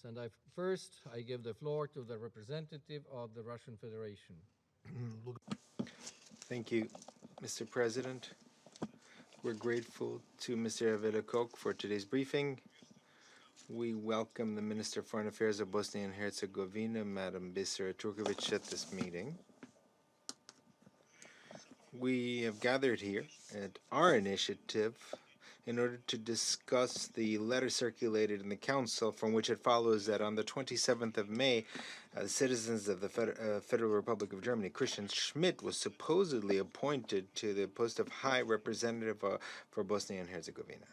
And first, I give the floor to the representative of the Russian Federation. Thank you, Mr. President. We're grateful to Mr. Velikok for today's briefing. We welcome the Minister of Foreign Affairs of Bosnia and Herzegovina, Madam Bisera Turkovic, at this meeting. We have gathered here at our initiative in order to discuss the letter circulated in the Council, from which it follows that on the 27th of May, citizens of the Federal Republic of Germany, Christian Schmidt, was supposedly appointed to the post of High Representative for Bosnia and Herzegovina.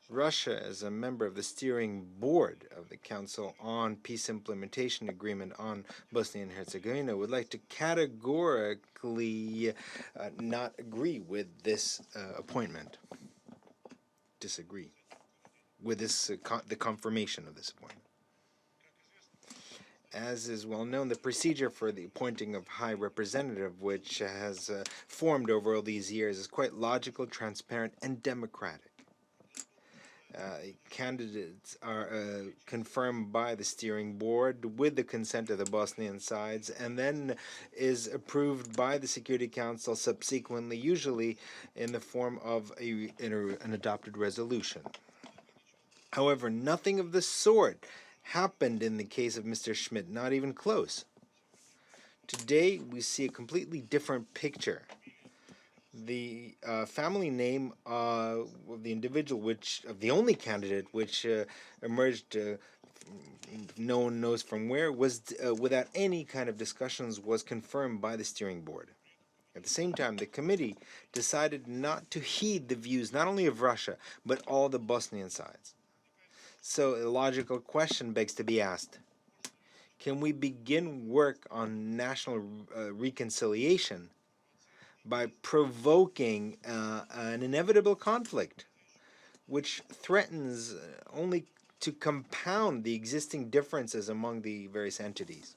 Russia, as a member of the steering board of the Council on Peace Implementation Agreement on Bosnia and Herzegovina, would like to categorically not agree with this appointment. Disagree with this the confirmation of this appointment. As is well known, the procedure for the appointing of High Representative, which has formed over all these years, is quite logical, transparent, and democratic. Candidates are confirmed by the steering board with the consent of the Bosnian sides, and then is approved by the Security Council subsequently, usually in the form of an adopted resolution. However, nothing of the sort happened in the case of Mr. Schmidt, not even close. Today, we see a completely different picture. The family name of the individual, of the only candidate which emerged, no one knows from where, was without any kind of discussions, was confirmed by the steering board. At the same time, the committee decided not to heed the views not only of Russia, but all the Bosnian sides. So a logical question begs to be asked. Can we begin work on national reconciliation by provoking an inevitable conflict, which threatens only to compound the existing differences among the various entities?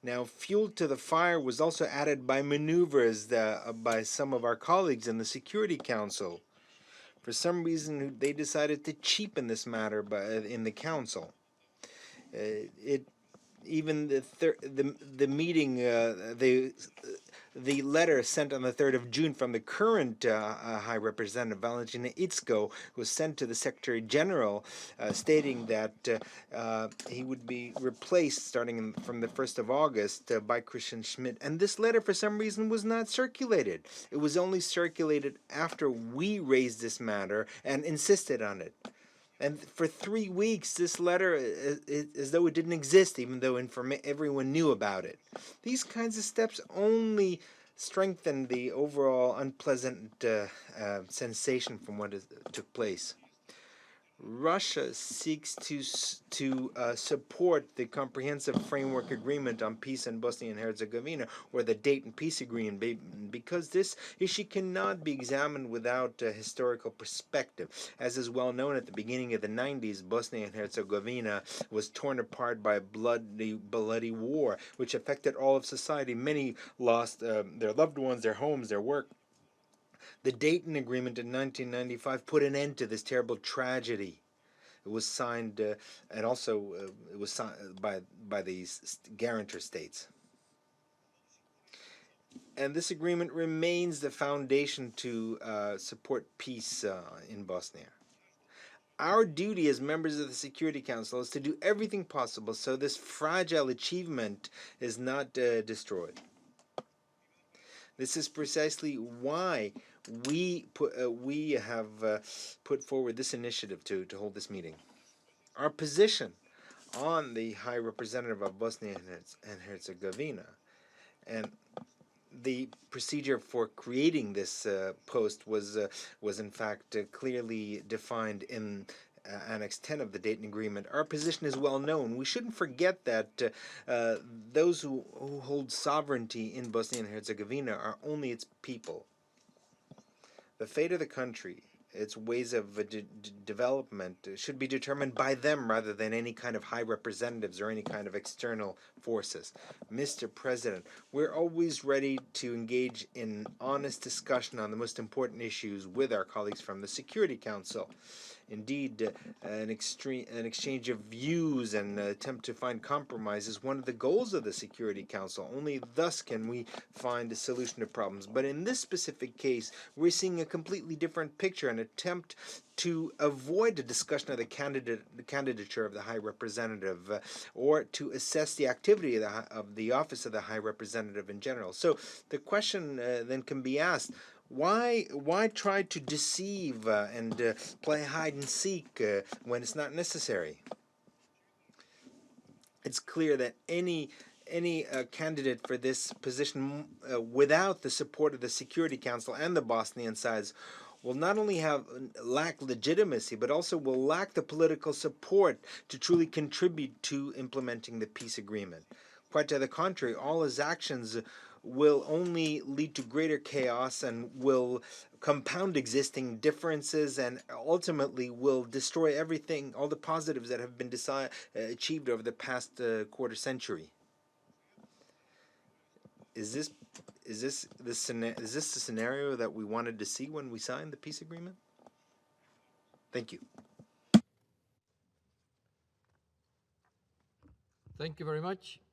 Now, fuel to the fire was also added by maneuvers by some of our colleagues in the Security Council. For some reason, they decided to cheapen this matter in the Council. Even the meeting, the letter sent on the 3rd of June from the current High Representative Valentina Itzko was sent to the Secretary General, stating that he would be replaced starting from the 1st of August by Christian Schmidt. And this letter, for some reason, was not circulated. It was only circulated after we raised this matter and insisted on it. And for 3 weeks, this letter is as though it didn't exist, even though everyone knew about it. These kinds of steps only strengthen the overall unpleasant sensation from what took place. Russia seeks to support the Comprehensive Framework Agreement on Peace in Bosnia and Herzegovina, or the Dayton Peace Agreement, because this issue cannot be examined without a historical perspective. As is well known, at the beginning of the 90s, Bosnia and Herzegovina was torn apart by a bloody war, which affected all of society. Many lost their loved ones, their homes, their work. The Dayton Agreement in 1995 put an end to this terrible tragedy. It was signed, and also it was signed by the guarantor states. And this agreement remains the foundation to support peace in Bosnia. Our duty as members of the Security Council is to do everything possible so this fragile achievement is not destroyed. This is precisely why we have put forward this initiative to hold this meeting. Our position on the High Representative of Bosnia and Herzegovina and the procedure for creating this post was in fact clearly defined in Annex 10 of the Dayton Agreement. Our position is well known. We shouldn't forget that those who hold sovereignty in Bosnia and Herzegovina are only its people. The fate of the country, its ways of development, should be determined by them rather than any kind of high representatives or any kind of external forces. Mr. President, we're always ready to engage in honest discussion on the most important issues with our colleagues from the Security Council. Indeed, an exchange of views and attempt to find compromise is one of the goals of the Security Council. Only thus can we find a solution to problems. But in this specific case, we're seeing a completely different picture, an attempt to avoid a discussion of the candidature of the High Representative, or to assess the activity of the Office of the High Representative in general. So the question then can be asked, why try to deceive and play hide and seek when it's not necessary? It's clear that any candidate for this position without the support of the Security Council and the Bosnian sides will not only lack legitimacy, but also will lack the political support to truly contribute to implementing the peace agreement. Quite to the contrary, all his actions will only lead to greater chaos and will compound existing differences, and ultimately will destroy everything, all the positives that have been achieved over the past quarter century. Is this the scenario that we wanted to see when we signed the peace agreement? Thank you. Thank you very much.